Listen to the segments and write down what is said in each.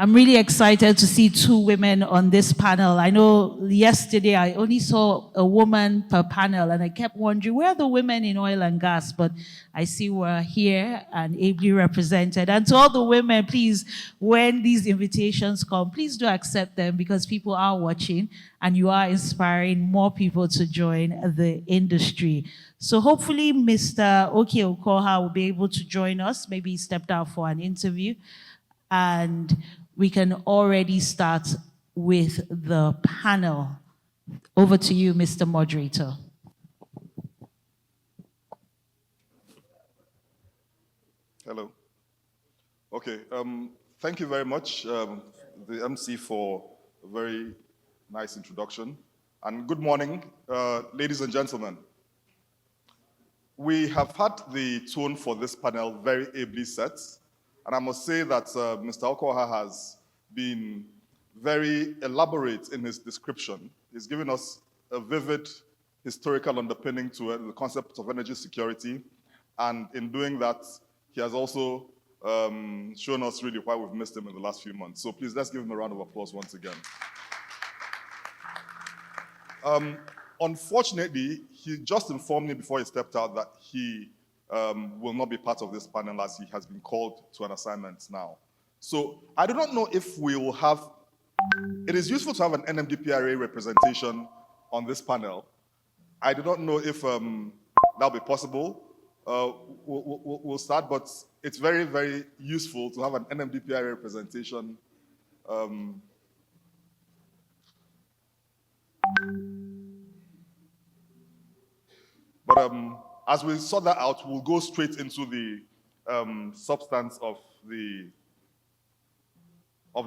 I'm really excited to see two women on this panel. I know yesterday I only saw a woman per panel and I kept wondering, where are the women in oil and gas? But I see we're here and ably represented. And to all the women, please, when these invitations come, please do accept them because people are watching and you are inspiring more people to join the industry. So hopefully Mr. Ukoha will be able to join us. Maybe he stepped out for an interview. And we can already start with the panel. Over to you, Mr. Moderator. Hello. Okay, thank you very much, the MC, for a very nice introduction. And good morning, ladies and gentlemen. We have had the tone for this panel very ably set. And I must say that Mr. Ukoha has been very elaborate in his description. He's given us a vivid historical underpinning to the concept of energy security. And in doing that, he has also shown us really why we've missed him in the last few months. So please, let's give him a round of applause once again. Unfortunately, he just informed me before he stepped out that he will not be part of this panel as he has been called to an assignment now. So I do not know if we will have, it is useful to have an NMDPRA representation on this panel. I do not know if that'll be possible. We'll start, but it's very, very useful to have an NMDPRA representation. As we sort that out, we'll go straight into the substance of the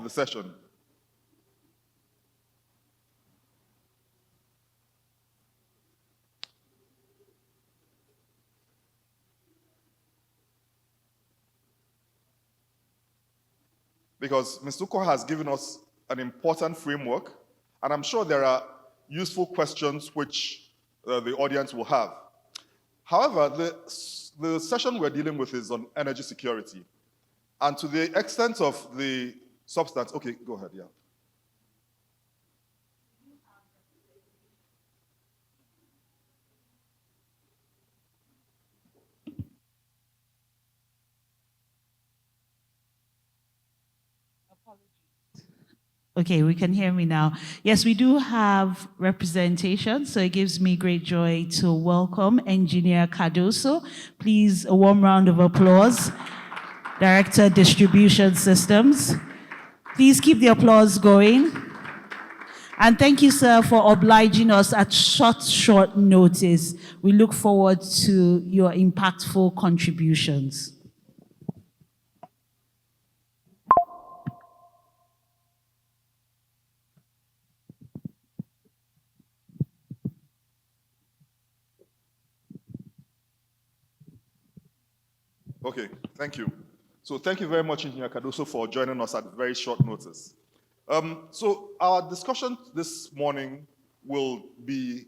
session. Because Mr. Ukoha has given us an important framework, and I'm sure there are useful questions which the audience will have. However, the session we're dealing with is on energy security. And to the extent of the substance, okay, go ahead, yeah. Okay, we can hear me now. Yes, we do have representation, so it gives me great joy to welcome Engineer Cardoso. Please, a warm round of applause. Director, Distribution Systems. Please keep the applause going. And thank you, sir, for obliging us at short notice. We look forward to your impactful contributions. Okay, thank you. So thank you very much, Engineer Cardoso, for joining us at very short notice. So our discussion this morning will be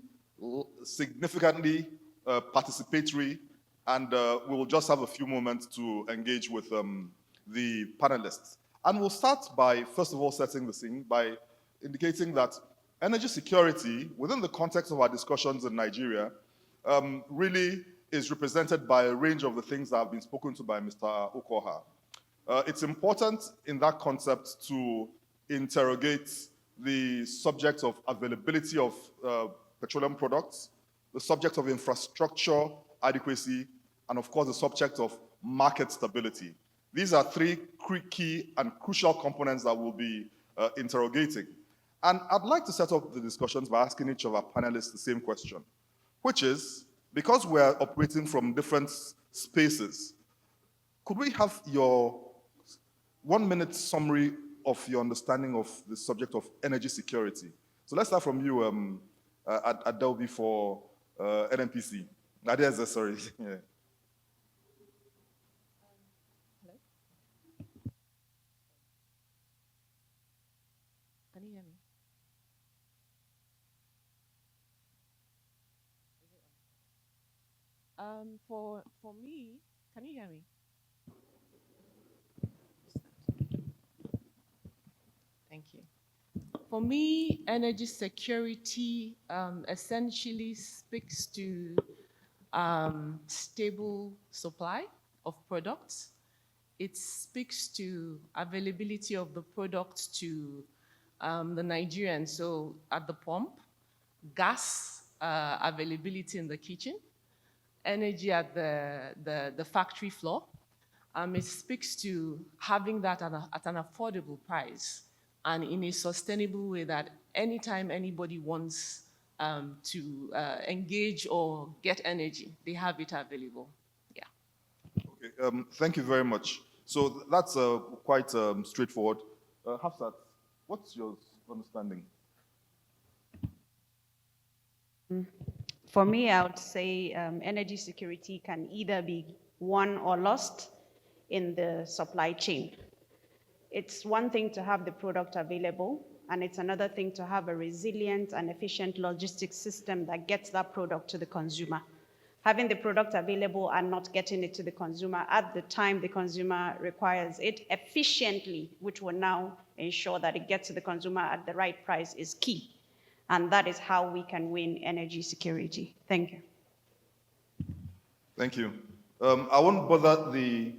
significantly participatory, and we will just have a few moments to engage with the panelists. And we'll start by, first of all, setting the scene by indicating that energy security, within the context of our discussions in Nigeria, really is represented by a range of the things that have been spoken to by Mr. Ukoha. It's important in that concept to interrogate the subject of availability of petroleum products, the subject of infrastructure adequacy, and of course the subject of market stability. These are three key and crucial components that we'll be interrogating. And I'd like to set up the discussions by asking each of our panelists the same question, which is, because we're operating from different spaces, could we have your 1 minute summary of your understanding of the subject of energy security? So let's start from you, Adaeze for NNPC. Adaeze, sorry. Yeah. Hello? Can you hear me? For me, can you hear me? For me, energy security essentially speaks to stable supply of products. It speaks to availability of the products to the Nigerians, so at the pump, gas availability in the kitchen, energy at the factory floor. It speaks to having that at an affordable price and in a sustainable way that anytime anybody wants to engage or get energy, they have it available. Yeah. Okay, thank you very much. So that's quite straightforward. Hafsat, what's your understanding? For me, I would say energy security can either be won or lost in the supply chain. It's one thing to have the product available, and it's another thing to have a resilient and efficient logistics system that gets that product to the consumer. Having the product available and not getting it to the consumer at the time the consumer requires it efficiently, which will now ensure that it gets to the consumer at the right price, is key. And that is how we can win energy security. Thank you. Thank you. I won't bother the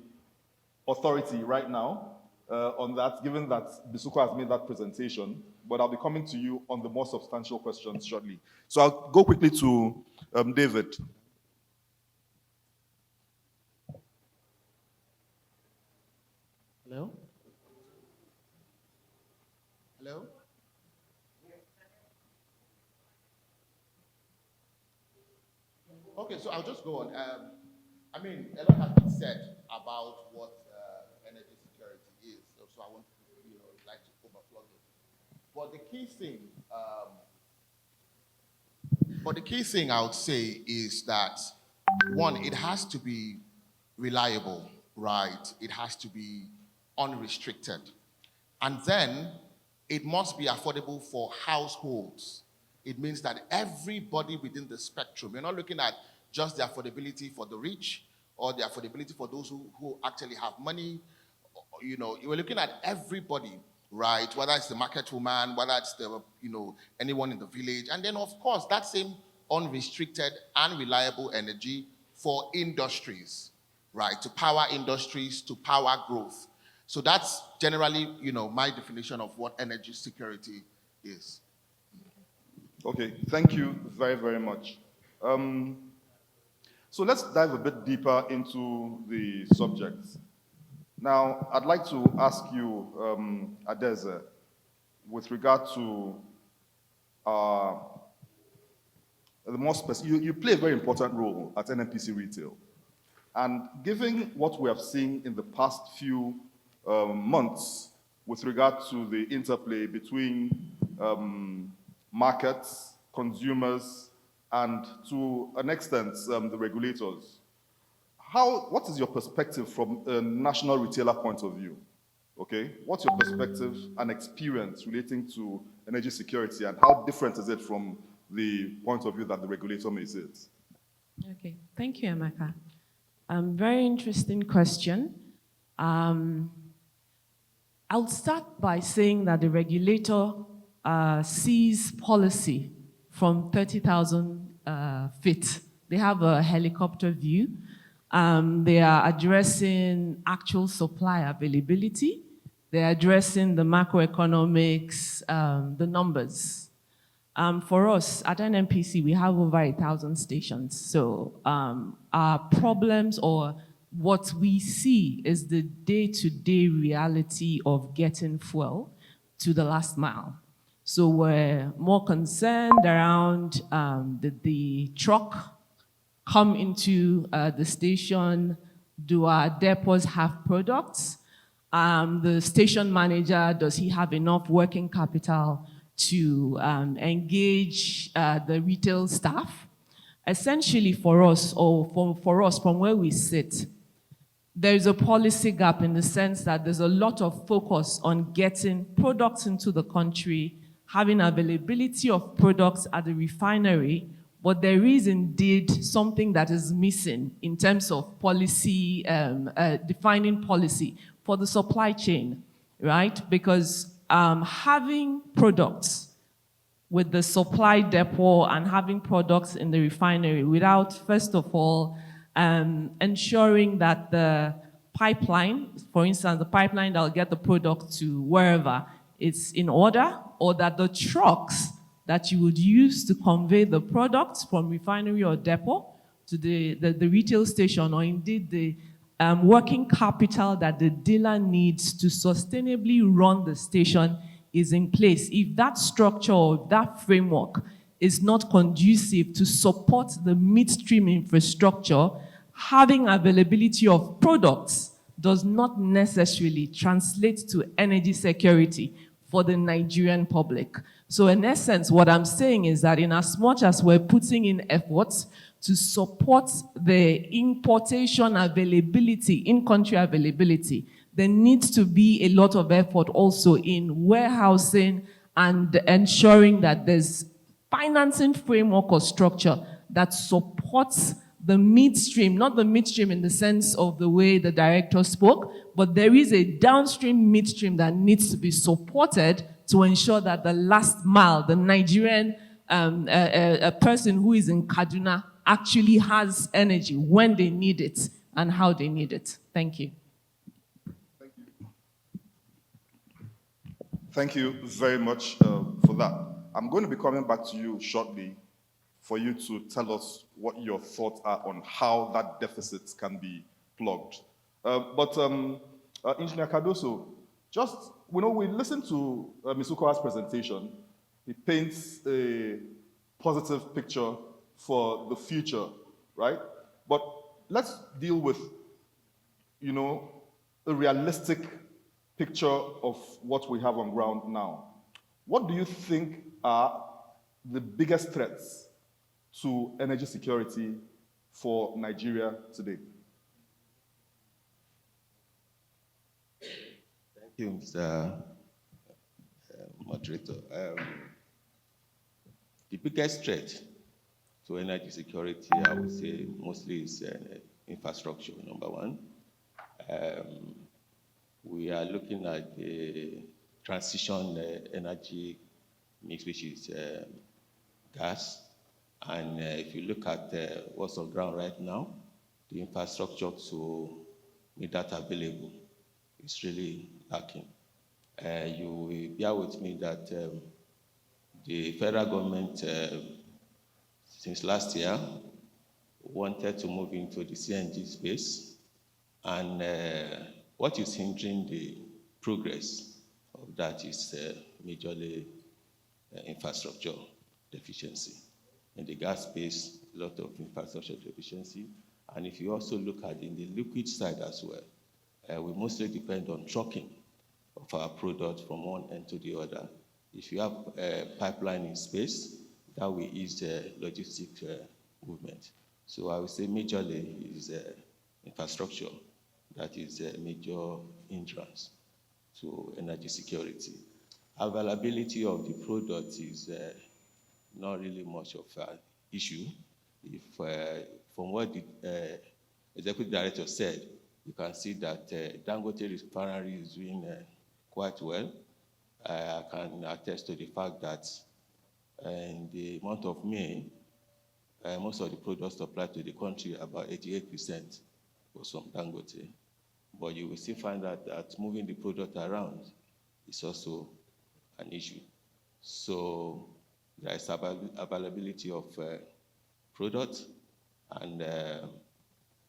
authority right now on that, given that Bisuko has made that presentation, but I'll be coming to you on the more substantial questions shortly. So I'll go quickly to David. Hello? Hello? Okay, so I'll just go on. I mean, a lot has been said about what energy security is, so I won't, like to overflow it. But the key thing I would say is that, one, it has to be reliable, right? It has to be unrestricted. And then it must be affordable for households. It means that everybody within the spectrum, you're not looking at just the affordability for the rich or the affordability for those who actually have money. You're looking at everybody, right? Whether it's the market woman, whether it's the, anyone in the village. And then, of course, that same unrestricted and reliable energy for industries, right? To power industries, to power growth. So that's generally, my definition of what energy security is. Okay, thank you very, very much. So let's dive a bit deeper into the subject. Now, I'd like to ask you, Adaeze, with regard to the more specific, you play a very important role at NNPC Retail. And given what we have seen in the past few months with regard to the interplay between markets, consumers, and to an extent, the regulators, what is your perspective from a national retailer point of view? Okay, what's your perspective and experience relating to energy security, and how different is it from the point of view that the regulator may see it? Okay, thank you, Emeka. Very interesting question. I'll start by saying that the regulator sees policy from 30,000 feet. They have a helicopter view. They are addressing actual supply availability. They're addressing the macroeconomics, the numbers. For us at NNPC, we have over 1,000 stations. So our problems, or what we see, is the day-to-day reality of getting fuel to the last mile. So we're more concerned around the truck come into the station. Do our depots have products? The station manager, does he have enough working capital to engage the retail staff? Essentially for us, or for us from where we sit, there's a policy gap in the sense that there's a lot of focus on getting products into the country, having availability of products at the refinery, but there is indeed something that is missing in terms of policy, defining policy for the supply chain, right? Because having products with the supply depot and having products in the refinery without, first of all, ensuring that the pipeline, for instance, the pipeline that will get the product to wherever, it's in order, or that the trucks that you would use to convey the products from refinery or depot to the retail station, or indeed the working capital that the dealer needs to sustainably run the station is in place. If that structure or that framework is not conducive to support the midstream infrastructure, having availability of products does not necessarily translate to energy security for the Nigerian public. So in essence, what I'm saying is that in as much as we're putting in efforts to support the importation availability, in-country availability, there needs to be a lot of effort also in warehousing and ensuring that there's financing framework or structure that supports the midstream, not the midstream in the sense of the way the director spoke, but there is a downstream midstream that needs to be supported to ensure that the last mile, the Nigerian a person who is in Kaduna actually has energy when they need it and how they need it. Thank you. Thank you very much for that. I'm going to be coming back to you shortly for you to tell us what your thoughts are on how that deficit can be plugged. Engineer Cardoso, just, we listened to Ms. Ukoha's presentation. He paints a positive picture for the future, right? But let's deal with, a realistic picture of what we have on ground now. What do you think are the biggest threats to energy security for Nigeria today? Thank you, Mr. Moderator. The biggest threat to energy security, I would say, mostly is infrastructure, number one. We are looking at the transition energy mix, which is gas. And if you look at what's on ground right now, the infrastructure to make that available is really lacking. You will bear with me that the federal government, since last year, wanted to move into the CNG space. And what is hindering the progress of that is majorly infrastructure deficiency. In the gas space, a lot of infrastructure deficiency. And if you also look at in the liquid side as well, we mostly depend on trucking of our product from one end to the other. If you have a pipeline in space, that will ease the logistic movement. So I would say majorly is infrastructure. That is a major hindrance to energy security. Availability of the product is not really much of an issue. If from what the executive director said, you can see that Dangote refinery is doing quite well. I can attest to the fact that in the month of May, most of the products supplied to the country, about 88% was from Dangote. But you will still find out that moving the product around is also an issue. So there is availability of products, and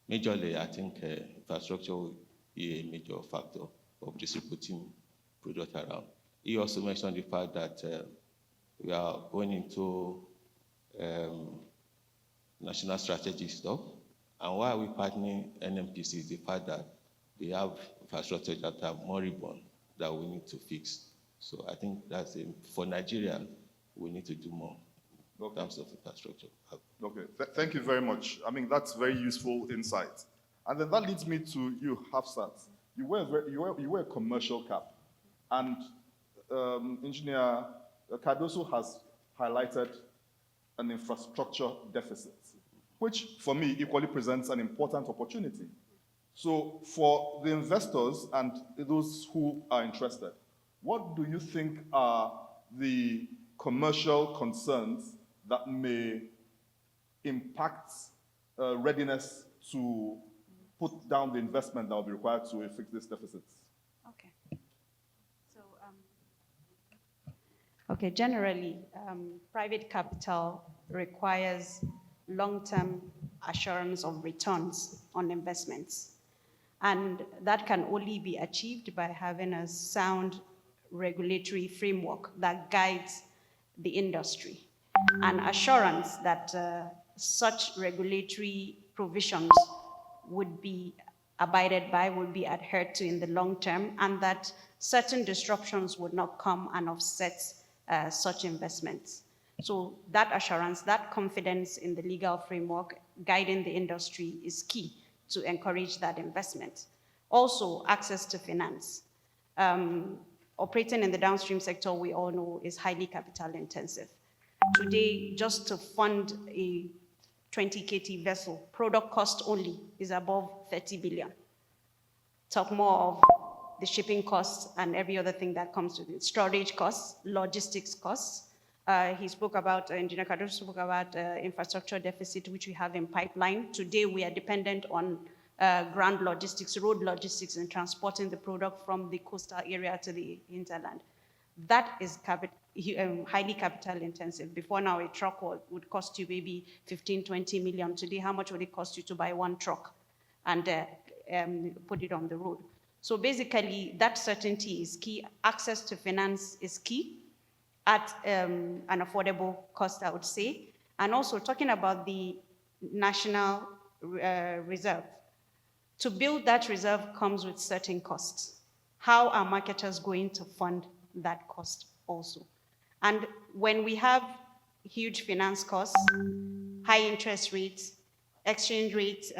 majorly, I think infrastructure will be a major factor of distributing product around. He also mentioned the fact that we are going into national strategy stuff, and why are we partnering NNPC is the fact that they have infrastructure that are moribund that we need to fix. So I think that's for Nigeria, we need to do more in terms of infrastructure. Okay, thank you very much. I mean, that's very useful insight. And then that leads me to you, Hafsat. You wear a commercial cap, and Engineer Cardoso has highlighted an infrastructure deficit, which for me equally presents an important opportunity. So for the investors and those who are interested, what do you think are the commercial concerns that may impact readiness to put down the investment that will be required to fix these deficits? Okay. So, okay, generally, private capital requires long-term assurance of returns on investments. And that can only be achieved by having a sound regulatory framework that guides the industry, and assurance that such regulatory provisions would be abided by, would be adhered to in the long term, and that certain disruptions would not come and offset such investments. So that assurance, that confidence in the legal framework guiding the industry is key to encourage that investment. Also, access to finance. Operating in the downstream sector, we all know, is highly capital intensive. Today, just to fund a 20 KT vessel, product cost only is above 30 billion. Talk more of the shipping costs and every other thing that comes with it. Storage costs, logistics costs. He spoke about, Engineer Kado spoke about infrastructure deficit, which we have in pipeline. Today, we are dependent on ground logistics, road logistics, and transporting the product from the coastal area to the hinterland. That is highly capital intensive. Before now, a truck would cost you maybe 15, 20 million. Today, how much would it cost you to buy one truck and put it on the road? So basically, that certainty is key. Access to finance is key at an affordable cost, I would say. And also talking about the national reserve. To build that reserve comes with certain costs. How are marketers going to fund that cost also? And when we have huge finance costs, high interest rates, exchange rate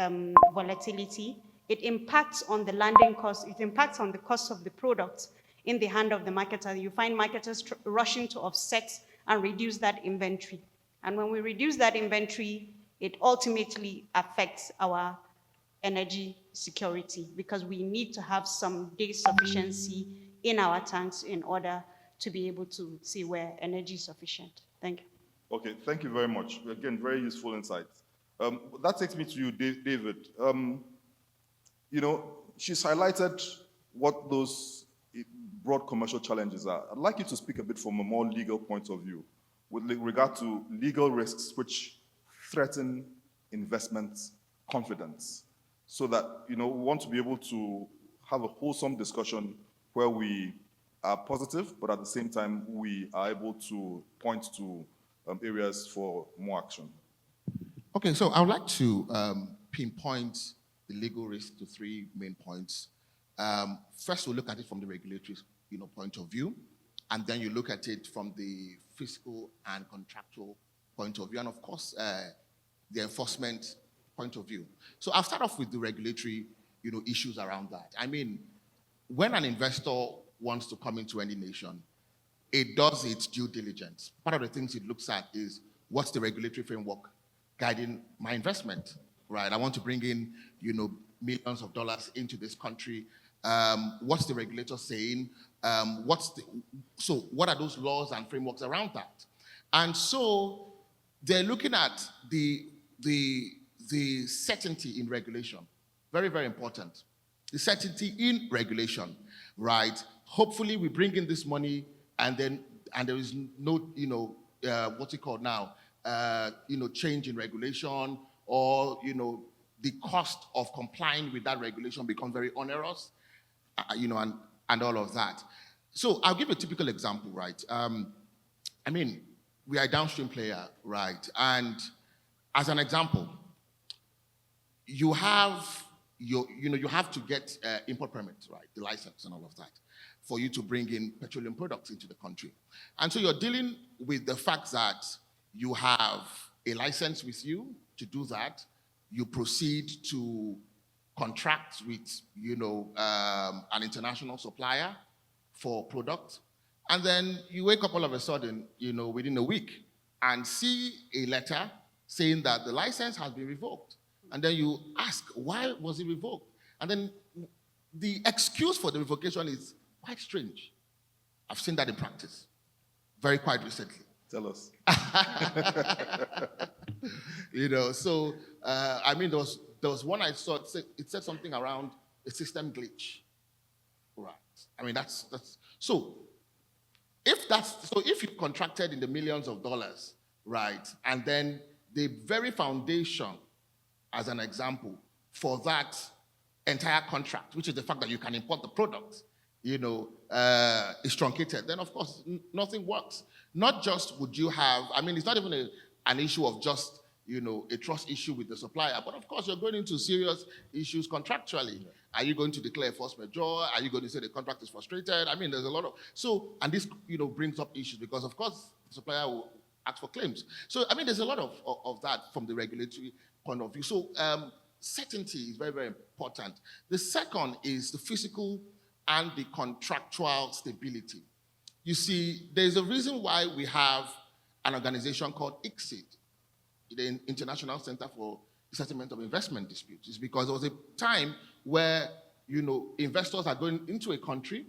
volatility, it impacts on the landing cost, it impacts on the cost of the product in the hand of the marketer. You find marketers rushing to offset and reduce that inventory. And when we reduce that inventory, it ultimately affects our energy security, because we need to have some day sufficiency in our tanks in order to be able to see where energy is sufficient. Thank you. Okay, thank you very much. Again, very useful insights. That takes me to you, David. You know, she's highlighted what those broad commercial challenges are. I'd like you to speak a bit from a more legal point of view with regard to legal risks which threaten investment confidence, so that, you know, we want to be able to have a wholesome discussion where we are positive, but at the same time, we are able to point to areas for more action. Okay, so I would like to pinpoint the legal risk to three main points. First, we'll look at it from the regulatory, point of view, and then you look at it from the fiscal and contractual point of view, and of course, the enforcement point of view. So I'll start off with the regulatory, issues around that. I mean, when an investor wants to come into any nation, it does its due diligence. Part of the things it looks at is, what's the regulatory framework guiding my investment, right? I want to bring in, millions of dollars into this country. What's the regulator saying? So what are those laws and frameworks around that? And so they're looking at the certainty in regulation. Very, very important. The certainty in regulation, right? Hopefully we bring in this money and there is no, what's it called now? Change in regulation, or, the cost of complying with that regulation becomes very onerous, and all of that. So I'll give a typical example, right? I mean, we are a downstream player, right? And as an example, you have to get import permits, right? The license and all of that, for you to bring in petroleum products into the country. And so you're dealing with the fact that you have a license with you to do that. You proceed to contract with, an international supplier for product. And then you wake up all of a sudden, within a week, and see a letter saying that the license has been revoked. And then you ask, why was it revoked? And then the excuse for the revocation is quite strange. I've seen that in practice very quite recently. Tell us. So I mean, there was one I saw. It said something around a system glitch, right? I mean, that's so. If you've contracted in the millions of dollars, right, and then the very foundation, as an example, for that entire contract, which is the fact that you can import the product, is truncated, then of course nothing works. Not just would you have, I mean, it's not even an issue of just, a trust issue with the supplier, but of course you're going into serious issues contractually. Yeah. Are you going to declare force majeure? Are you going to say the contract is frustrated? I mean, there's a lot of, and this, brings up issues because of course the supplier will ask for claims. So, I mean, there's a lot of that from the regulatory point of view. So, certainty is very, very important. The second is the physical and the contractual stability. You see, there's a reason why we have an organization called ICSID, the International Center for the Settlement of Investment Disputes. It's because there was a time where, investors are going into a country,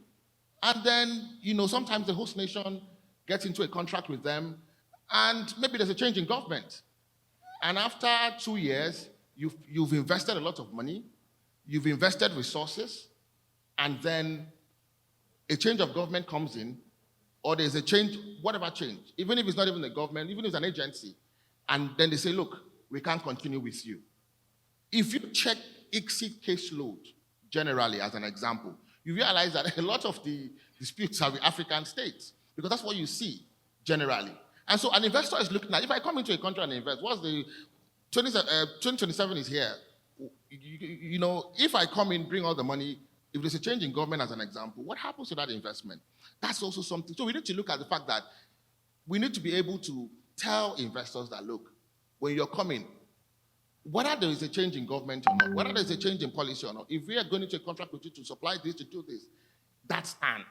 and then, sometimes the host nation gets into a contract with them, and maybe there's a change in government. And after 2 years, you've invested a lot of money, you've invested resources, and then a change of government comes in, or there's a change, whatever change, even if it's not even the government, even if it's an agency, and then they say, look, we can't continue with you. If you check ICSID caseload, generally, as an example, you realize that a lot of the disputes are with African states, because that's what you see, generally. And so an investor is looking at, if I come into a country and invest, 2027 is here. If I come in, bring all the money, if there's a change in government, as an example, what happens to that investment? That's also something. So we need to look at the fact that we need to be able to tell investors that, look, when you're coming, whether there is a change in government or not, whether there's a change in policy or not, if we are going into a contract with you to supply this, to do this, that stands.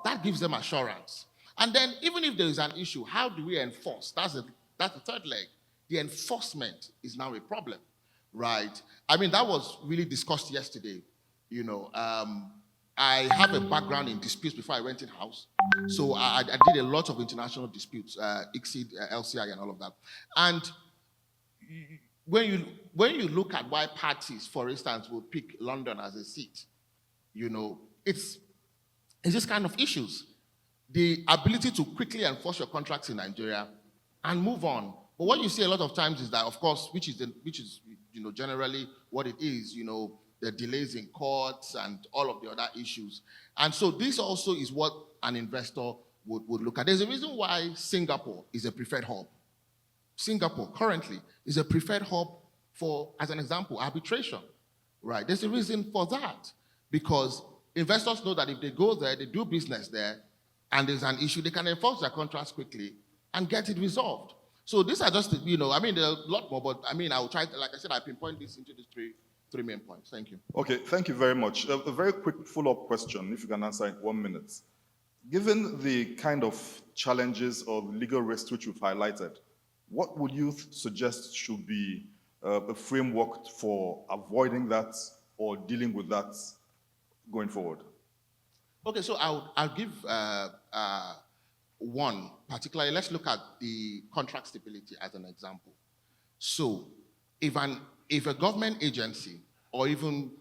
That gives them assurance. And then even if there is an issue, how do we enforce? That's the third leg. The enforcement is now a problem, right? I mean, that was really discussed yesterday. I have a background in disputes before I went in-house. So I did a lot of international disputes, ICSID, LCI, and all of that. And when you look at why parties, for instance, would pick London as a seat, it's this kind of issues. The ability to quickly enforce your contracts in Nigeria and move on. But what you see a lot of times is that, of course, which is generally what it is, the delays in courts and all of the other issues. And so this also is what an investor would look at. There's a reason why Singapore is a preferred hub. Singapore currently is a preferred hub for, as an example, arbitration, right? There's a reason for that, because investors know that if they go there, they do business there, and there's an issue, they can enforce their contracts quickly and get it resolved. So these are just, I mean, there are a lot more, but I mean, I will try to, like I said, I pinpoint this into these three main points. Thank you. Okay, thank you very much. A very quick follow-up question, if you can answer in 1 minute. Given the kind of challenges or legal risks which you've highlighted, what would you suggest should be a framework for avoiding that or dealing with that going forward? Okay, so I'll give one particularly. Let's look at the contract stability as an example. So if a government agency or even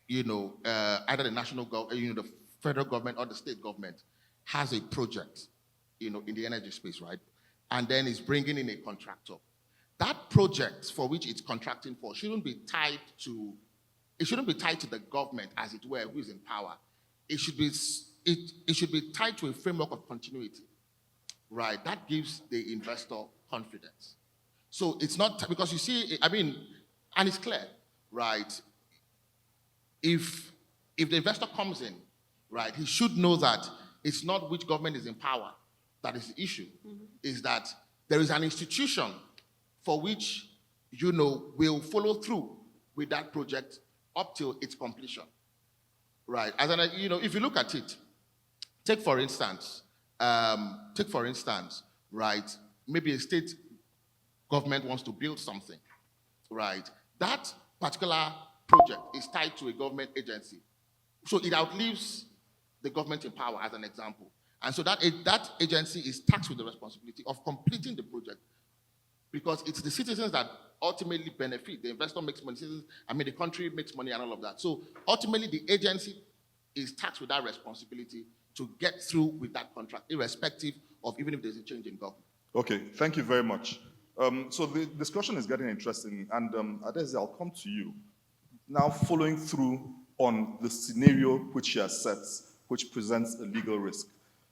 either the national government, the federal government or the state government has a project in the energy space, right, and then is bringing in a contractor, that project for which it's contracting for shouldn't be tied to the government, as it were, who is in power. It should be tied to a framework of continuity, right? That gives the investor confidence. So it's not, because you see, I mean, and it's clear, right? If the investor comes in, right, he should know that it's not which government is in power that is the issue. Mm-hmm. Is that there is an institution for which, will follow through with that project up till its completion, right? As if you look at it, take for instance, right, maybe a state government wants to build something, right? That particular project is tied to a government agency. So it outlives the government in power, as an example. And so that agency is tasked with the responsibility of completing the project, because it's the citizens that ultimately benefit. The investor makes money, the country makes money and all of that. So ultimately, the agency is tasked with that responsibility to get through with that contract, irrespective of even if there's a change in government. Okay, thank you very much. So the discussion is getting interesting, and Adaeze, I'll come to you. Now, following through on the scenario which she has set, which presents a legal risk.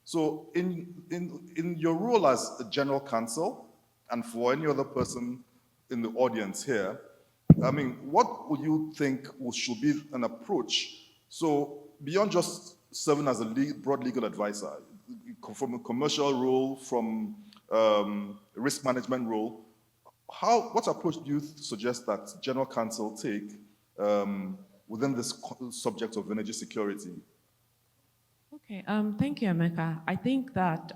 So in your role as a general counsel, and for any other person in the audience here, what would you think should be an approach? So beyond just serving as a broad legal advisor, from a commercial role, from risk management role, what approach do you suggest that general counsel take within this subject of energy security? Okay, thank you, Emeka. I think that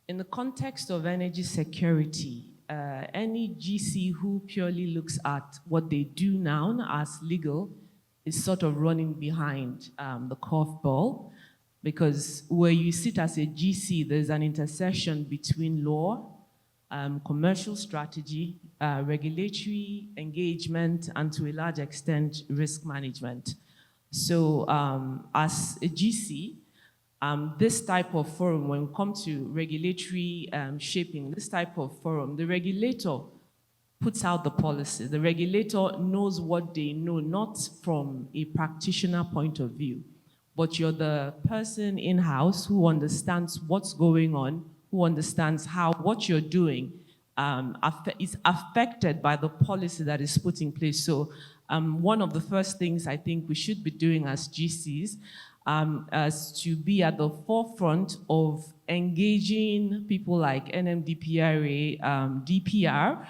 in the context of energy security, any GC who purely looks at what they do now as legal is sort of running behind the curveball, because where you sit as a GC, there's an intersection between law, commercial strategy, regulatory engagement, and to a large extent, risk management. So as a GC, this type of forum, when it comes to regulatory shaping, this type of forum, the regulator puts out the policy. The regulator knows what they know, not from a practitioner point of view, but you're the person in-house who understands what's going on, who understands how what you're doing is affected by the policy that is put in place. So one of the first things I think we should be doing as GCs is to be at the forefront of engaging people like NMDPRA, DPR,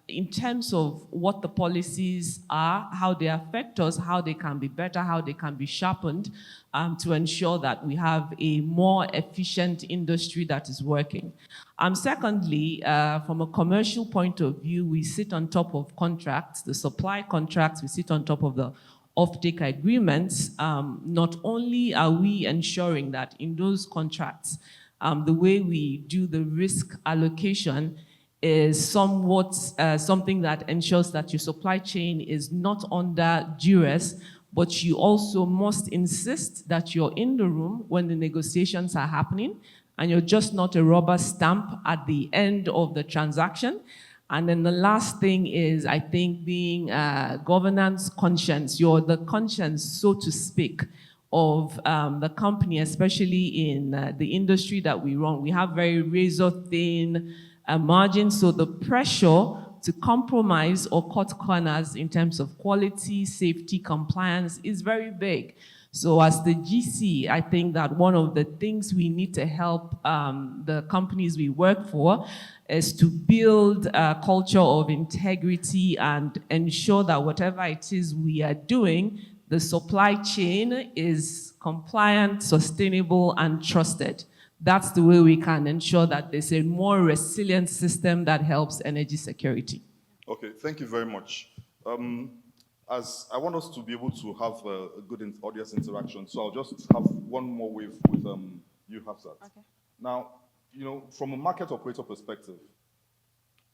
in terms of what the policies are, how they affect us, how they can be better, how they can be sharpened, to ensure that we have a more efficient industry that is working. Secondly, from a commercial point of view, we sit on top of contracts, the supply contracts, we sit on top of the offtake agreements. Not only are we ensuring that in those contracts, the way we do the risk allocation is somewhat something that ensures that your supply chain is not under duress, but you also must insist that you're in the room when the negotiations are happening, and you're just not a rubber stamp at the end of the transaction. And then the last thing is, I think, being governance conscience. You're the conscience, so to speak, of the company, especially in the industry that we run. We have very razor-thin margins, so the pressure to compromise or cut corners in terms of quality, safety, compliance is very big. So as the GC, I think that one of the things we need to help the companies we work for is to build a culture of integrity and ensure that whatever it is we are doing, the supply chain is compliant, sustainable, and trusted. That's the way we can ensure that there's a more resilient system that helps energy security. Okay, thank you very much. As I want us to be able to have a good audience interaction, so I'll just have one more wave with you, Hafsat. Okay. Now, from a market operator perspective,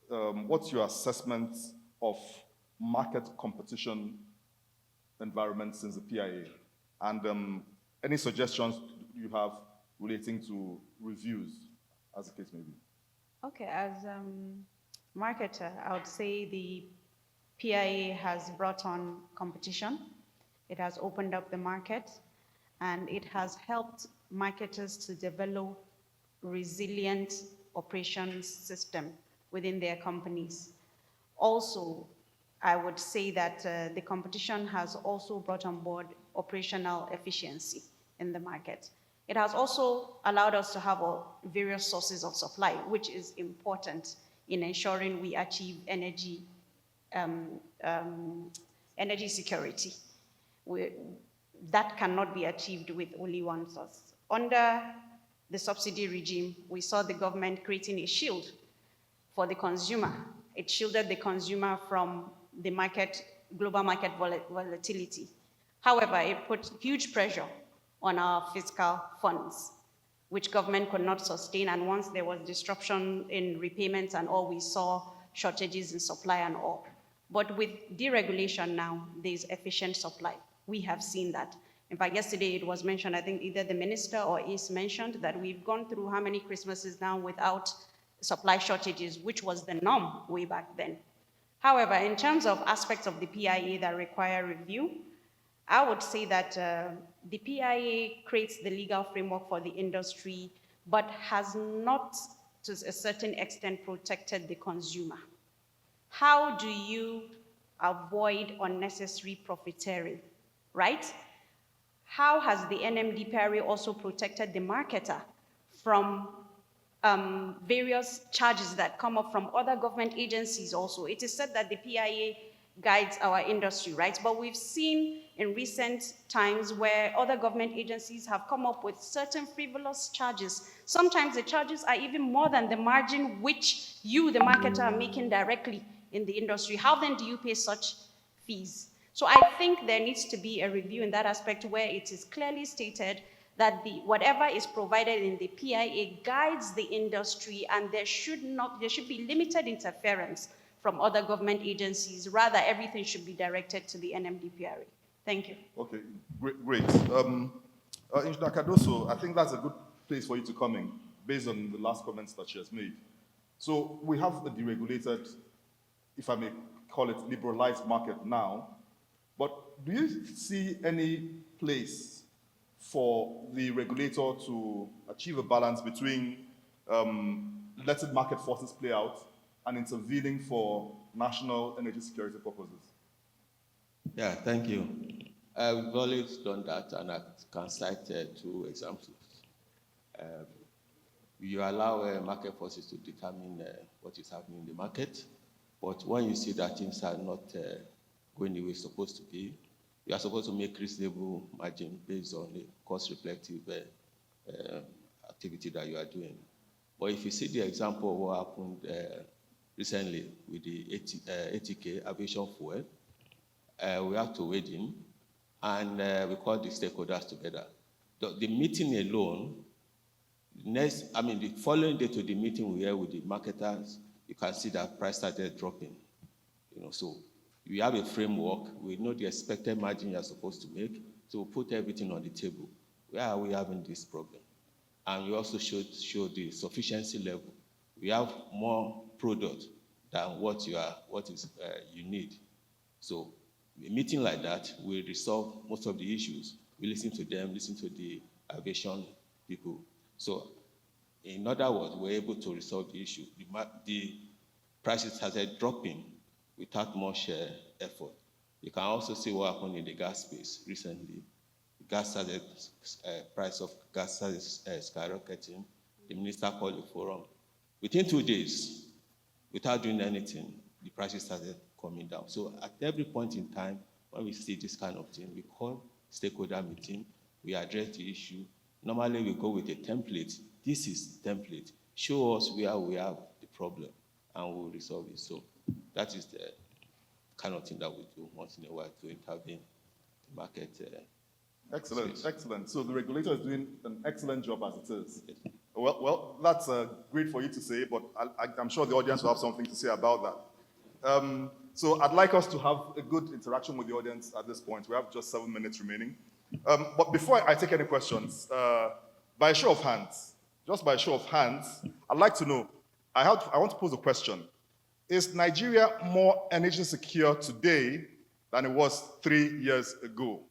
what's your assessment of market competition environment since the PIA? And any suggestions you have relating to reviews, as the case may be? Okay, as marketer, I would say the PIA has brought on competition. It has opened up the market, and it has helped marketers to develop resilient operations system within their companies. Also, I would say that the competition has also brought on board operational efficiency in the market. It has also allowed us to have various sources of supply, which is important in ensuring we achieve energy security. That cannot be achieved with only one source. Under the subsidy regime, we saw the government creating a shield for the consumer. It shielded the consumer from the global market volatility. However, it put huge pressure on our fiscal funds, which government could not sustain. And once there was disruption in repayments and all, we saw shortages in supply and all. But with deregulation now, there's efficient supply. We have seen that. In fact, yesterday it was mentioned, I think either the minister or Ace mentioned that we've gone through how many Christmases now without supply shortages, which was the norm way back then. However, in terms of aspects of the PIA that require review, I would say that the PIA creates the legal framework for the industry, but has not, to a certain extent, protected the consumer. How do you avoid unnecessary profiteering, right? How has the NMDPRA also protected the marketer from various charges that come up from other government agencies also? It is said that the PIA guides our industry, right? But we've seen in recent times where other government agencies have come up with certain frivolous charges. Sometimes the charges are even more than the margin which you, the marketer, are making directly in the industry. How then do you pay such fees? So I think there needs to be a review in that aspect where it is clearly stated that whatever is provided in the PIA guides the industry, and there should be limited interference from other government agencies. Rather, everything should be directed to the NMDPRA. Thank you. Okay, great. Engineer Cardoso, I think that's a good place for you to come in, based on the last comments that she has made. So we have a deregulated, if I may call it, liberalized market now, but do you see any place for the regulator to achieve a balance between letting market forces play out and intervening for national energy security purposes? Yeah, thank you. We've always done that, and I can cite 2 examples. You allow market forces to determine what is happening in the market, but when you see that things are not going the way it's supposed to be, you are supposed to make reasonable margin based on the cost-reflective activity that you are doing. But if you see the example of what happened recently with the ATK, aviation fuel, we have to wade in, and we call the stakeholders together. The meeting alone, the following day to the meeting we had with the marketers, you can see that price started dropping. So we have a framework. We know the expected margin you're supposed to make, so we put everything on the table. Where are we having this problem? And we also show the sufficiency level. We have more product than what you need. So a meeting like that will resolve most of the issues. We listen to them, listen to the aviation people. So in other words, we're able to resolve the issue. The prices started dropping without much effort. You can also see what happened in the gas space recently. Price of gas started skyrocketing. The minister called a forum. Within 2 days, without doing anything, the prices started coming down. So at every point in time, when we see this kind of thing, we call stakeholder meeting, we address the issue. Normally, we go with a template. This is the template. Show us where we have the problem, and we'll resolve it. So that is the kind of thing that we do once in a while to intervene in the market. Excellent, space. excellent. So the regulator is doing an excellent job as it is. Yes. Well, that's great for you to say, but I'm sure the audience will have something to say about that. So I'd like us to have a good interaction with the audience at this point. We have just 7 minutes remaining. But before I take any questions, by a show of hands, just by a show of hands, I'd like to know, I want to pose a question. Is Nigeria more energy secure today than it was 3 years ago?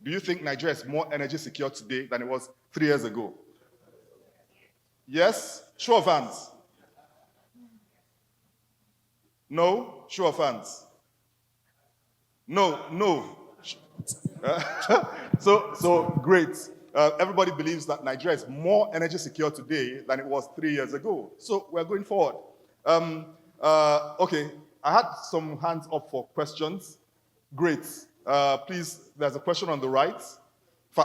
Do you think Nigeria is more energy secure today than it was 3 years ago? Yes? Show of hands. No? Show of hands. No. So great. Everybody believes that Nigeria is more energy secure today than it was 3 years ago. So we're going forward. Okay, I had some hands up for questions. Great. Please, there's a question on the right.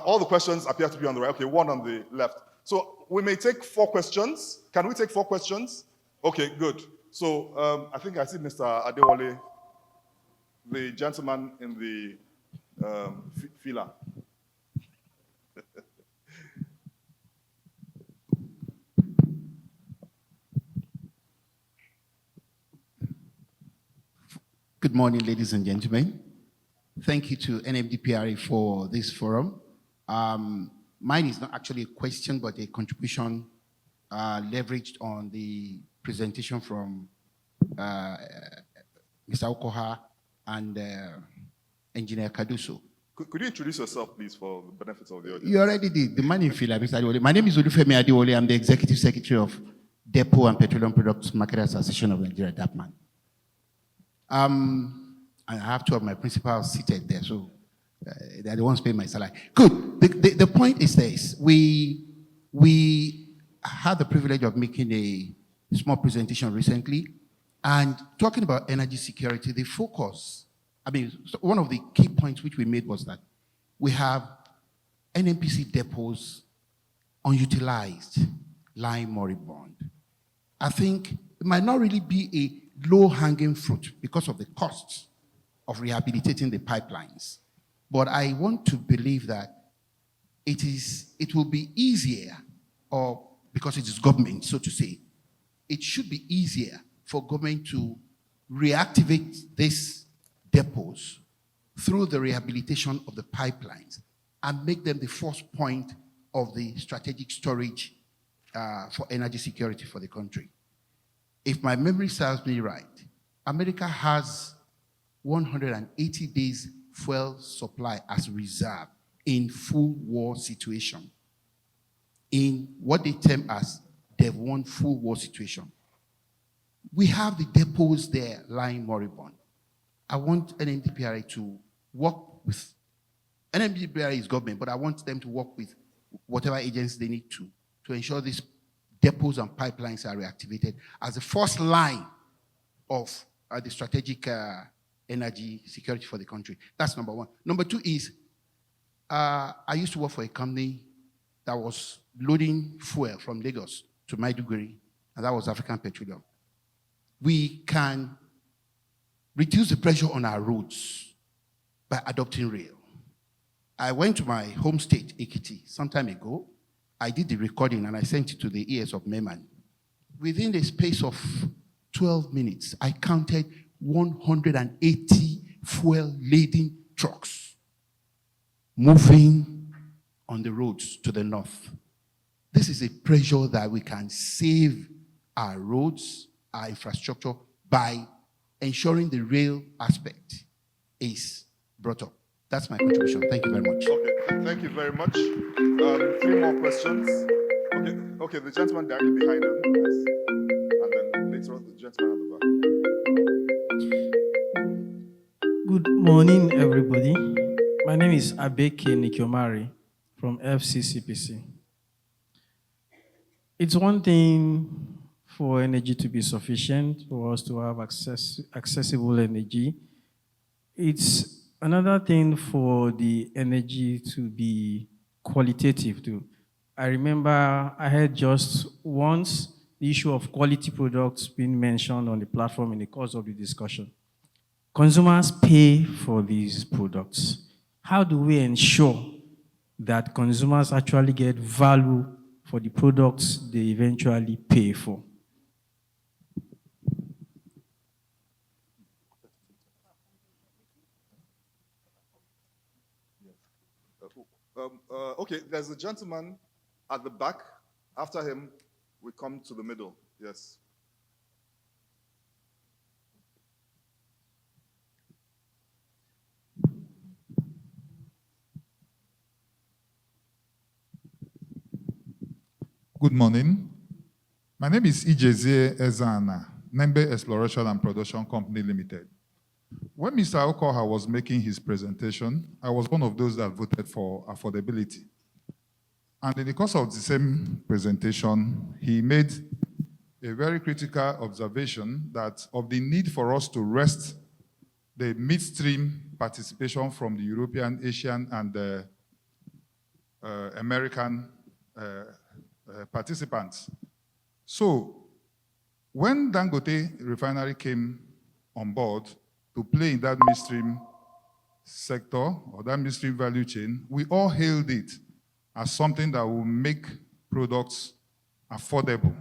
All the questions appear to be on the right. Okay, one on the left. So we may take 4 questions. Can we take 4 questions? Okay, good. So I think I see Mr. Adewale, the gentleman in the fila. Good morning, ladies and gentlemen. Thank you to NMDPRA for this forum. Mine is not actually a question, but a contribution leveraged on the presentation from Mr. Ukoha and Engineer Kaduso. Could you introduce yourself, please, for the benefit of the audience? You already did. The man in Fila, Mr. Adewole. My name is Olufemi Adewole. I'm the Executive Secretary of Depot and Petroleum Products Market Association of Nigeria, DAPMAN. I have two of my principals seated there, so they're the ones paying my salary. Good. The point is this. We had the privilege of making a small presentation recently, and talking about energy security, the focus, one of the key points which we made was that we have NNPC depots unutilized, lying moribund. I think it might not really be a low-hanging fruit because of the costs of rehabilitating the pipelines. But I want to believe that it will be easier, or because it is government, so to say, it should be easier for government to reactivate these depots through the rehabilitation of the pipelines and make them the first point of the strategic storage for energy security for the country. If my memory serves me right, America has 180 days fuel supply as reserve in full war situation, in what they term as Dev 1 full war situation. We have the depots there lying moribund. I want NNDPRA to work with, NNDPRA is government, but I want them to work with whatever agencies they need to ensure these depots and pipelines are reactivated as the first line of the strategic energy security for the country. That's number one. Number two is, I used to work for a company that was loading fuel from Lagos to Maiduguri, and that was African Petroleum. We can reduce the pressure on our roads by adopting rail. I went to my home state, Ekiti, some time ago. I did the recording and I sent it to the ears of Meman. Within the space of 12 minutes, I counted 180 fuel-laden trucks moving on the roads to the north. This is a pressure that we can save our roads, our infrastructure, by ensuring the rail aspect is brought up. That's my contribution. Thank you very much. Okay, thank you very much. 3 more questions. Okay, the gentleman directly behind him, yes. And then later on, the gentleman at the back. Good morning, everybody. My name is Abeke Nikiomari from FCCPC. It's one thing for energy to be sufficient, for us to have accessible energy. It's another thing for the energy to be qualitative too. I remember I heard just once the issue of quality products being mentioned on the platform in the course of the discussion. Consumers pay for these products. How do we ensure that consumers actually get value for the products they eventually pay for? Okay, there's a gentleman at the back. After him, we come to the middle. Yes. Good morning. My name is Adaeze Ezana, Nembe Exploration and Production Company Limited. When Mr. Ukoha was making his presentation, I was one of those that voted for affordability. And in the course of the same presentation, he made a very critical observation that of the need for us to wrest the midstream participation from the European, Asian, and the American participants. So when Dangote refinery came on board to play in that midstream sector or that midstream value chain, we all hailed it as something that will make products affordable.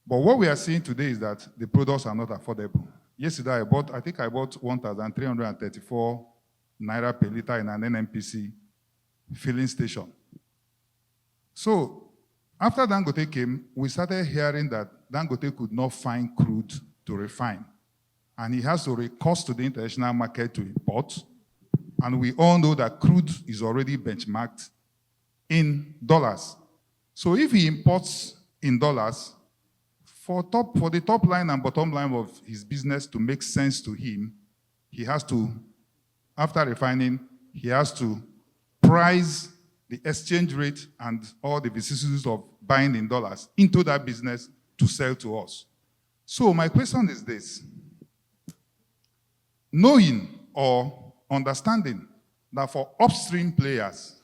But what we are seeing today is that the products are not affordable. Yesterday, I think I bought 1,334 naira per liter in an NNPC filling station. So after Dangote came, we started hearing that Dangote could not find crude to refine. And he has to recourse to the international market to import. And we all know that crude is already benchmarked in dollars. So if he imports in dollars, for the top line and bottom line of his business to make sense to him, he has to, after refining, he has to price the exchange rate and all the vicissitudes of buying in dollars into that business to sell to us. So my question is this: knowing or understanding that for upstream players,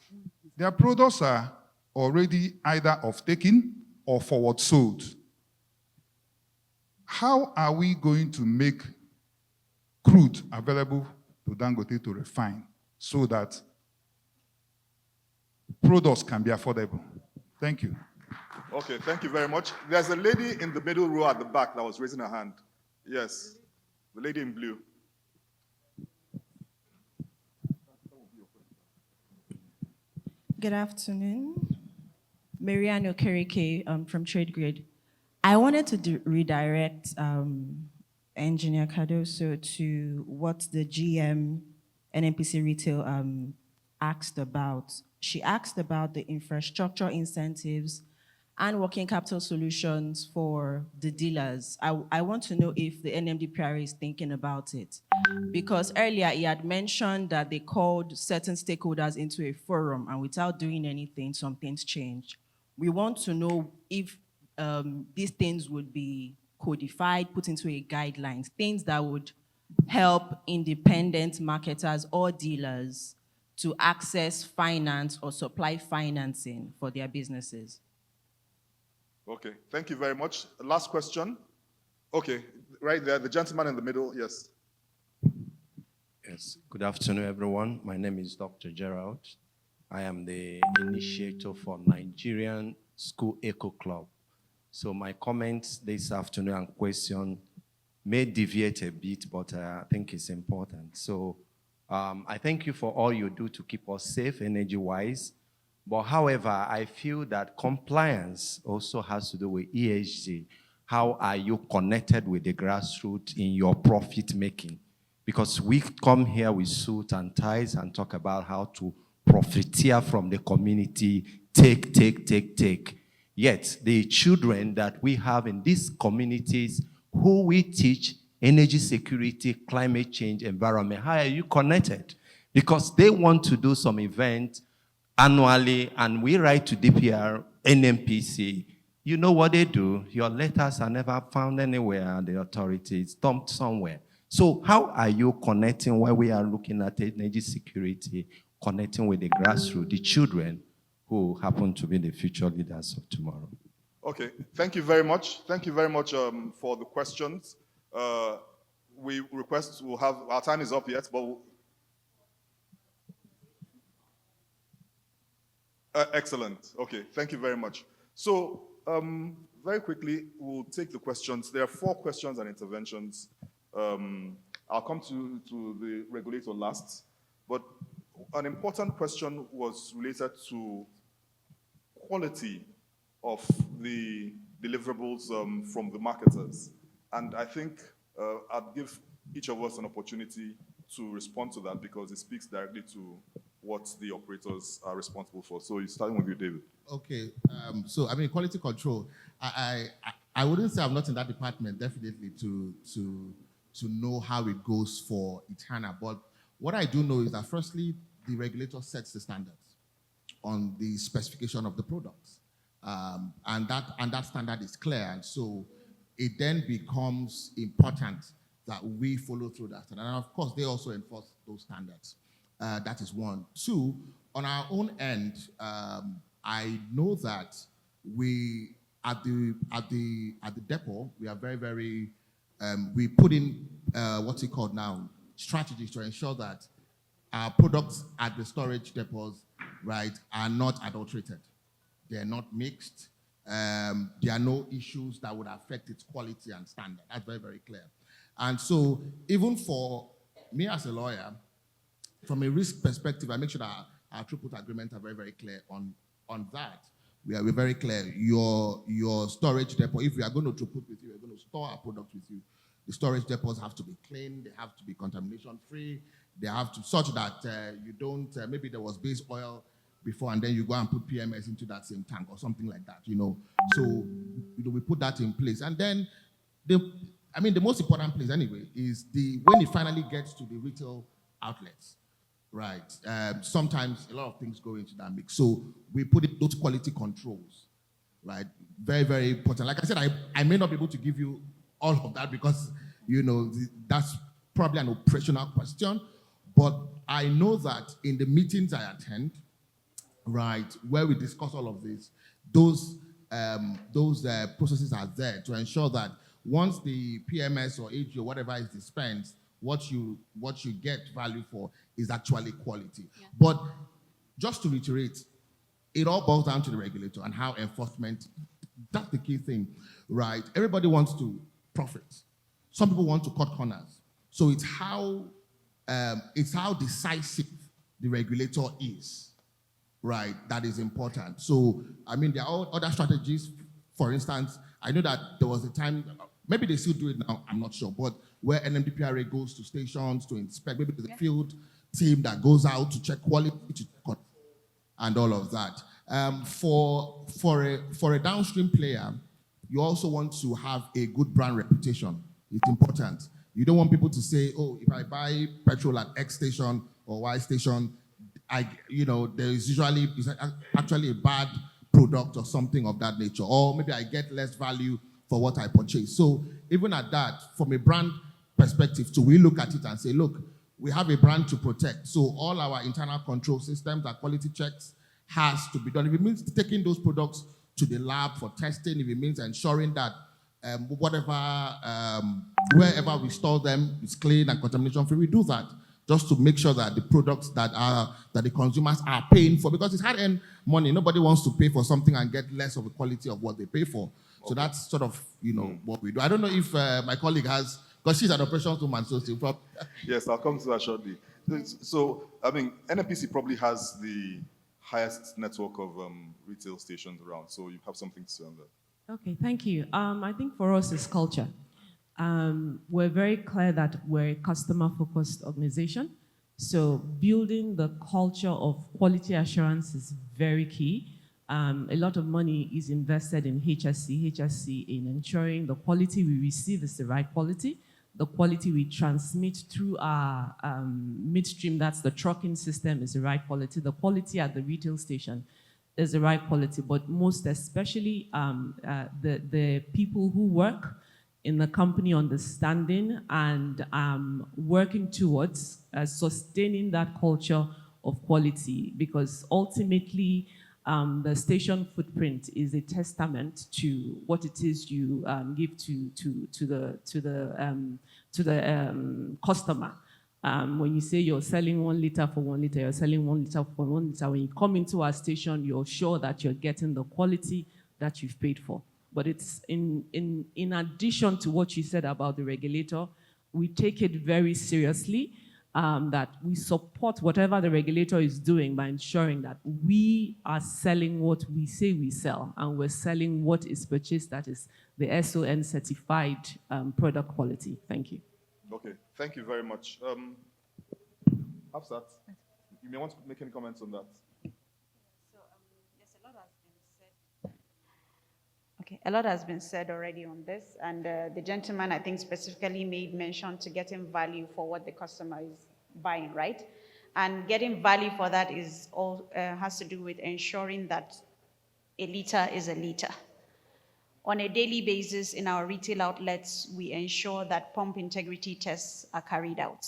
their products are already either off-taken or forward sold, how are we going to make crude available to Dangote to refine so that products can be affordable? Thank you. Okay, thank you very much. There's a lady in the middle row at the back that was raising her hand. Yes, the lady in blue. Good afternoon. Mariano Kerike from Trade Grid. I wanted to redirect Engineer Cardoso to what the GM NNPC Retail asked about. She asked about the infrastructure incentives and working capital solutions for the dealers. I want to know if the NMDPRA is thinking about it. Because earlier he had mentioned that they called certain stakeholders into a forum and without doing anything, some things changed. We want to know if these things would be codified, put into a guidelines, things that would help independent marketers or dealers to access finance or supply financing for their businesses. Okay, thank you very much. Last question. Okay, right there, the gentleman in the middle, yes. Yes, good afternoon, everyone. My name is Dr. Gerald. I am the initiator for Nigerian School Eco Club. So my comments this afternoon and question may deviate a bit, but I think it's important. So I thank you for all you do to keep us safe energy-wise. But however, I feel that compliance also has to do with ESG. How are you connected with the grassroots in your profit making? Because we come here with suit and ties and talk about how to profiteer from the community, take. Yet the children that we have in these communities who we teach energy security, climate change, environment, how are you connected? Because they want to do some event annually, and we write to DPR, NNPC. You know what they do? Your letters are never found anywhere, the authorities dumped somewhere. So how are you connecting where we are looking at energy security, connecting with the grassroots, the children who happen to be the future leaders of tomorrow? Okay, thank you very much. Thank you very much for the questions. We request, we'll have, our time is up yet, but excellent. Okay, thank you very much. So, very quickly, we'll take the questions. There are 4 questions and interventions. I'll come to the regulator last, but an important question was related to quality of the deliverables from the marketers. And I think I'd give each of us an opportunity to respond to that because it speaks directly to what the operators are responsible for. So starting with you, David. Okay, so I mean, quality control. I wouldn't say I'm not in that department, definitely, to know how it goes for Eterna. But what I do know is that firstly, the regulator sets the standards on the specification of the products. And that standard is clear. And so it then becomes important that we follow through that. And of course, they also enforce those standards. That is one. 2, on our own end, I know that we at the depot, we are very, very we put in what's it called now, strategies to ensure that our products at the storage depots, right, are not adulterated. They're not mixed. There are no issues that would affect its quality and standard. That's very, very clear. And so even for me as a lawyer, from a risk perspective, I make sure that our throughput agreements are very, very clear on that. We're very clear. Your storage depot, if we are going to throughput with you, we're going to store our products with you, the storage depots have to be clean, they have to be contamination-free, they have to, such that you don't, maybe there was base oil before and then you go and put PMS into that same tank or something like that, So, we put that in place. And then, the most important place anyway is when it finally gets to the retail outlets, right? Sometimes a lot of things go into that mix. So we put in those quality controls, right? Very, very important. Like I said, I may not be able to give you all of that because, that's probably an operational question. But I know that in the meetings I attend, right, where we discuss all of this, those processes are there to ensure that once the PMS or AG or whatever is dispensed, what you get value for is actually quality. Yeah. But just to reiterate, it all boils down to the regulator and how enforcement, that's the key thing, right? Everybody wants to profit. Some people want to cut corners. So it's how decisive the regulator is, right? That is important. So, there are other strategies. For instance, I know that there was a time, maybe they still do it now, I'm not sure, but where NMDPRA goes to stations to inspect, maybe there's a field team that goes out to check quality, and all of that. For a downstream player, you also want to have a good brand reputation. It's important. You don't want people to say, oh, if I buy petrol at X station or Y station, there is usually actually a bad product or something of that nature, or maybe I get less value for what I purchase. So even at that, from a brand perspective, we look at it and say, look, we have a brand to protect. So all our internal control systems, our quality checks has to be done. If it means taking those products to the lab for testing, if it means ensuring that wherever we store them is clean and contamination free, we do that just to make sure that the products that the consumers are paying for, because it's hard-earned money. Nobody wants to pay for something and get less of the quality of what they pay for. So that's sort of, what we do. I don't know if my colleague has, because she's an operations woman, so she'll probably... Yes, I'll come to that shortly. So, NNPC probably has the highest network of retail stations around, so you have something to say on that. Okay, thank you. I think for us it's culture. We're very clear that we're a customer-focused organization, so building the culture of quality assurance is very key. A lot of money is invested in HSC in ensuring the quality we receive is the right quality, the quality we transmit through our midstream, that's the trucking system, is the right quality, the quality at the retail station is the right quality, but most especially the people who work in the company understanding and working towards sustaining that culture of quality, because ultimately the station footprint is a testament to what it is you give to the customer. When you say you're selling 1 liter for 1 liter, you're selling 1 liter for 1 liter. When you come into our station, you're sure that you're getting the quality that you've paid for. But it's in addition to what you said about the regulator, we take it very seriously, that we support whatever the regulator is doing by ensuring that we are selling what we say we sell, and we're selling what is purchased, that is the SON certified product quality. Thank you. Okay, thank you very much. Hafsat, you may want to make any comments on that. Yes, a lot has been said. Okay, a lot has been said already on this, and the gentleman, I think, specifically made mention to getting value for what the customer is buying, right? And getting value for that is all has to do with ensuring that a liter is a liter. On a daily basis in our retail outlets, we ensure that pump integrity tests are carried out.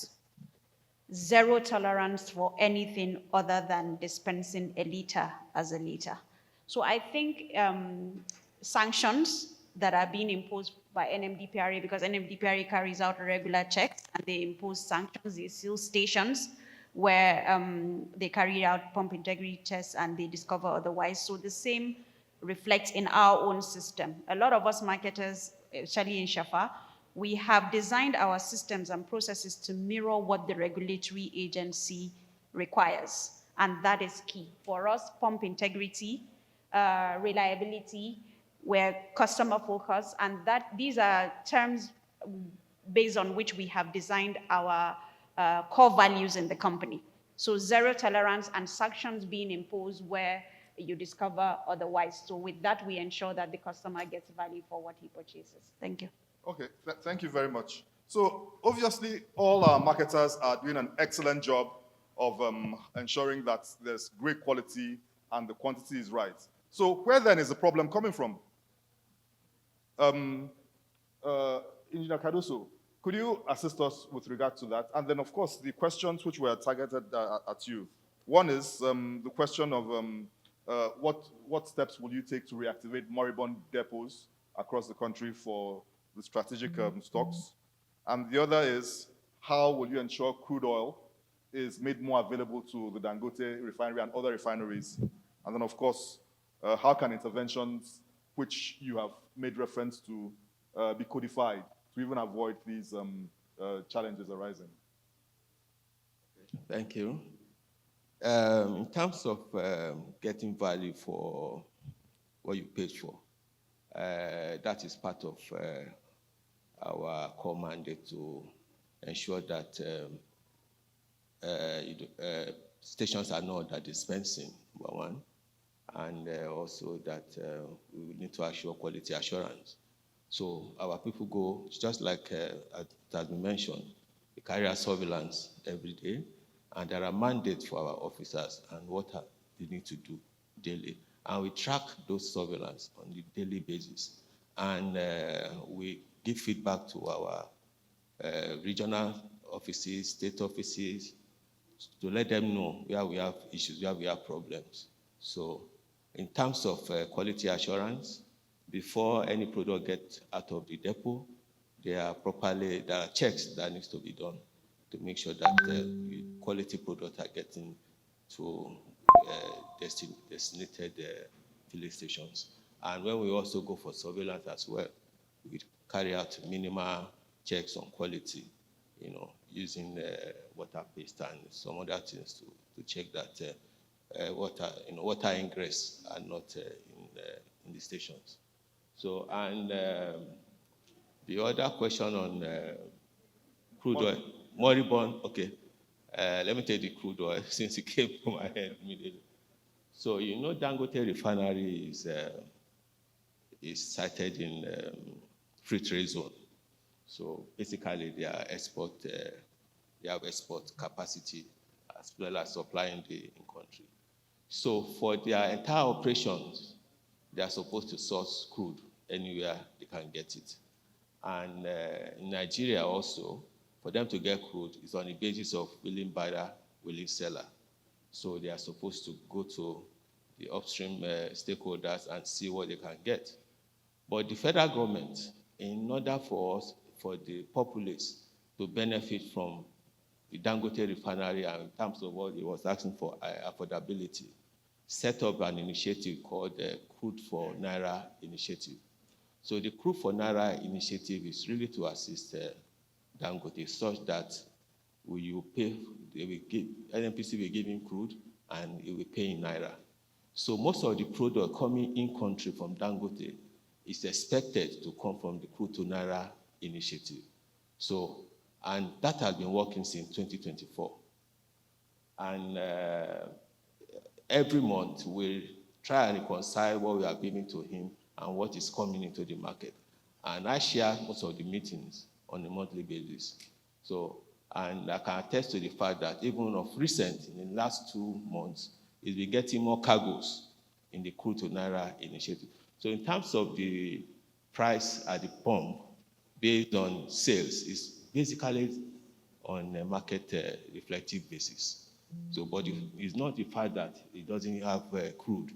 Zero tolerance for anything other than dispensing a liter as a liter. So I think sanctions that are being imposed by NMDPRA, because NMDPRA carries out regular checks and they impose sanctions, they seal stations where they carry out pump integrity tests and they discover otherwise. So the same reflects in our own system. A lot of us marketers, especially in Shafa, we have designed our systems and processes to mirror what the regulatory agency requires. And that is key. For us, pump integrity, reliability, we're customer focused, and these are terms based on which we have designed our core values in the company. So zero tolerance and sanctions being imposed where you discover otherwise. So with that, we ensure that the customer gets value for what he purchases. Thank you. Okay, thank you very much. So obviously, all our marketers are doing an excellent job of ensuring that there's great quality and the quantity is right. So where then is the problem coming from? Engineer Cardoso, could you assist us with regard to that? And then, of course, the questions which were targeted at you. One is the question of what steps will you take to reactivate moribund depots across the country for the strategic stocks? And the other is, how will you ensure crude oil is made more available to the Dangote refinery and other refineries? And then, of course, how can interventions which you have made reference to be codified to even avoid these challenges arising? Thank you. In terms of getting value for what you paid for, that is part of our core mandate to ensure that stations are not under dispensing, number one, and also that we need to assure quality assurance. So our people go, just like it has been mentioned, they carry out surveillance every day, and there are mandates for our officers and what they need to do daily. And we track those surveillance on a daily basis. And we give feedback to our regional offices, state offices, to let them know where we have issues, where we have problems. So in terms of quality assurance, before any product gets out of the depot, there are checks that needs to be done to make sure that quality products are getting to designated filling stations. And when we also go for surveillance as well, we carry out minimal checks on quality, using water paste and some other things to check that water ingress are not in the stations. So, and the other question on crude oil, moribund, okay. Let me take the crude oil since it came to my head immediately. So, Dangote refinery is sited in free trade zone. So basically, they have export capacity as well as supplying the in-country. So for their entire operations, they are supposed to source crude anywhere they can get it. And in Nigeria also, for them to get crude, it's on the basis of willing buyer, willing seller. So they are supposed to go to the upstream stakeholders and see what they can get. But the federal government, in order for the populace to benefit from the Dangote refinery and in terms of what it was asking for affordability, set up an initiative called the Crude for Naira Initiative. So the Crude for Naira Initiative is really to assist Dangote such that NNPC will give him crude and it will pay in Naira. So most of the product coming in country from Dangote is expected to come from the Crude to Naira Initiative. So, and that has been working since 2024. And every month we try and reconcile what we are giving to him and what is coming into the market. And I share most of the meetings on a monthly basis. So, and I can attest to the fact that even of recent, in the last 2 months, he's been getting more cargoes in the Crude to Naira Initiative. So in terms of the price at the pump, based on sales, is basically on a market reflective basis. So, but it's not the fact that it doesn't have crude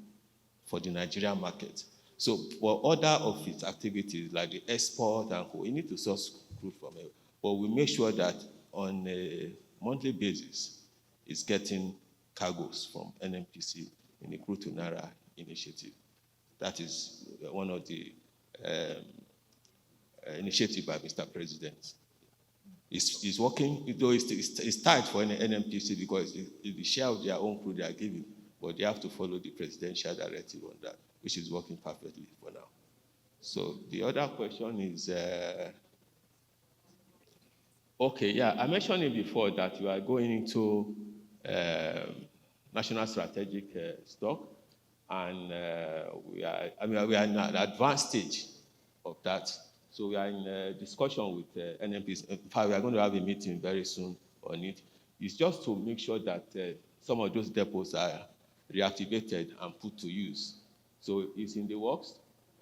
for the Nigerian market. So for other of its activities, like the export and we need to source crude from it. But we make sure that on a monthly basis, it's getting cargoes from NNPC in the Crude to Naira Initiative. That is one of the initiative by Mr. President. It's working, though it's tight for NNPC because it's the share of their own crude they are giving, but they have to follow the presidential directive on that, which is working perfectly for now. So the other question is, okay, yeah, I mentioned it before that you are going into national strategic stock, and we are in an advanced stage of that. So we are in discussion with NNPC. In fact, we are going to have a meeting very soon on it. It's just to make sure that some of those depots are reactivated and put to use. So it's in the works,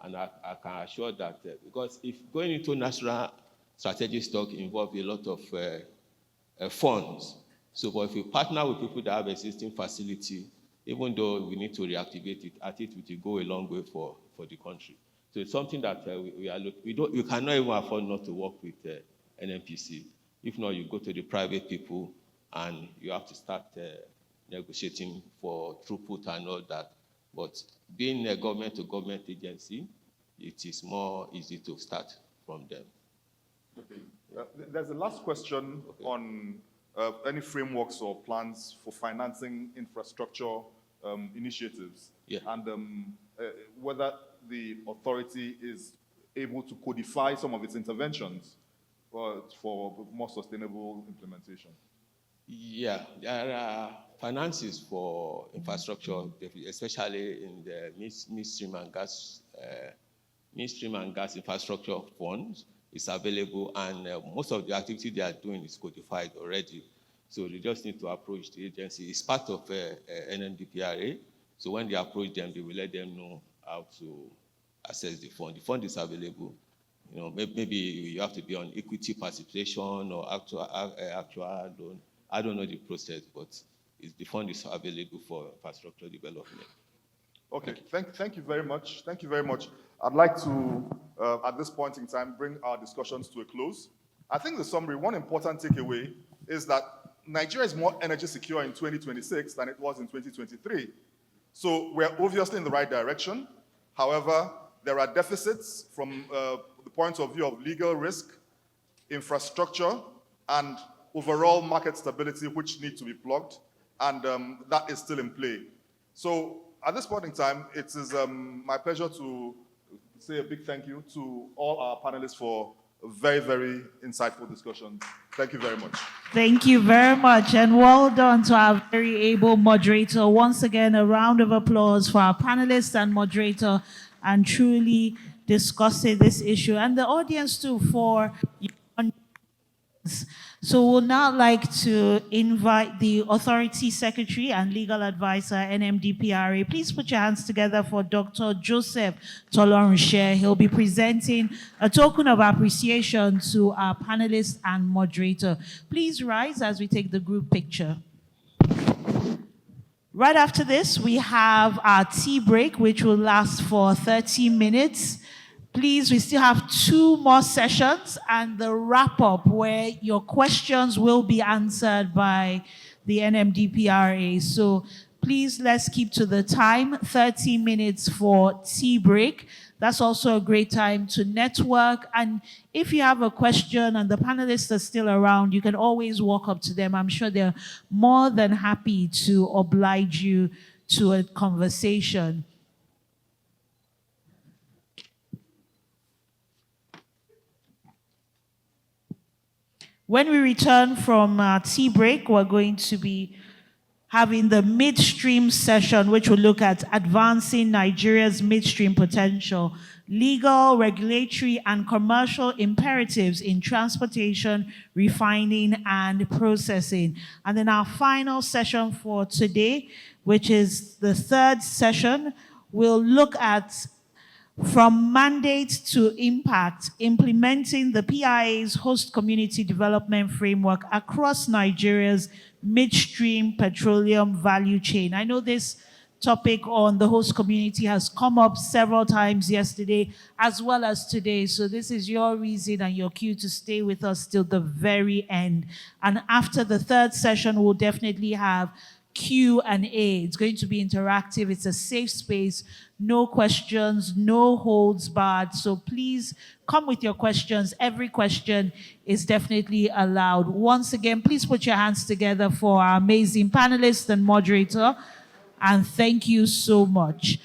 and I can assure that because if going into national strategic stock involves a lot of funds, so but if we partner with people that have existing facility, even though we need to reactivate it, I think it will go a long way for the country. So it's something that you cannot even afford not to work with NNPC. If not, you go to the private people and you have to start negotiating for throughput and all that. But being a government-to-government agency, it is more easy to start from them. Okay. There's a last question on any frameworks or plans for financing infrastructure initiatives, and whether the authority is able to codify some of its interventions for more sustainable implementation. Yeah, there are finances for infrastructure, especially in the midstream and gas infrastructure funds is available, and most of the activity they are doing is codified already. So they just need to approach the agency. It's part of NMDPRA. So when they approach them, they will let them know how to access the fund. The fund is available. You know, maybe you have to be on equity participation or actual loan. I don't know the process, but the fund is available for infrastructure development. Okay, thank you very much. Thank you very much. I'd like to, at this point in time, bring our discussions to a close. I think the summary, one important takeaway is that Nigeria is more energy secure in 2026 than it was in 2023. So we're obviously in the right direction. However, there are deficits from the point of view of legal risk, infrastructure, and overall market stability, which need to be plugged, and that is still in play. So at this point in time, it is my pleasure to say a big thank you to all our panelists for a very, very insightful discussion. Thank you very much. Thank you very much, and well done to our very able moderator. Once again, a round of applause for our panelists and moderator, and truly discussing this issue, and the audience too for your. So we'll now like to invite the Authority Secretary and Legal Advisor, NMDPRA. Please put your hands together for Dr. Joseph Tolorunse. He'll be presenting a token of appreciation to our panelists and moderator. Please rise as we take the group picture. Right after this, we have our tea break, which will last for 30 minutes. Please, we still have 2 more sessions and the wrap-up where your questions will be answered by the NMDPRA. So please, let's keep to the time, 30 minutes for tea break. That's also a great time to network. And if you have a question and the panelists are still around, you can always walk up to them. I'm sure they're more than happy to oblige you to a conversation. When we return from tea break, we're going to be having the midstream session, which will look at advancing Nigeria's midstream potential, legal, regulatory, and commercial imperatives in transportation, refining, and processing. And then our final session for today, which is the 3rd session, we'll look at from mandate to impact, implementing the PIA's host community development framework across Nigeria's midstream petroleum value chain. I know this topic on the host community has come up several times yesterday as well as today. So this is your reason and your cue to stay with us till the very end. And after the 3rd session, we'll definitely have Q&A. It's going to be interactive. It's a safe space no questions, no holds barred. So please come with your questions. Every question is definitely allowed. Once again, please put your hands together for our amazing panelists and moderator. And thank you so much.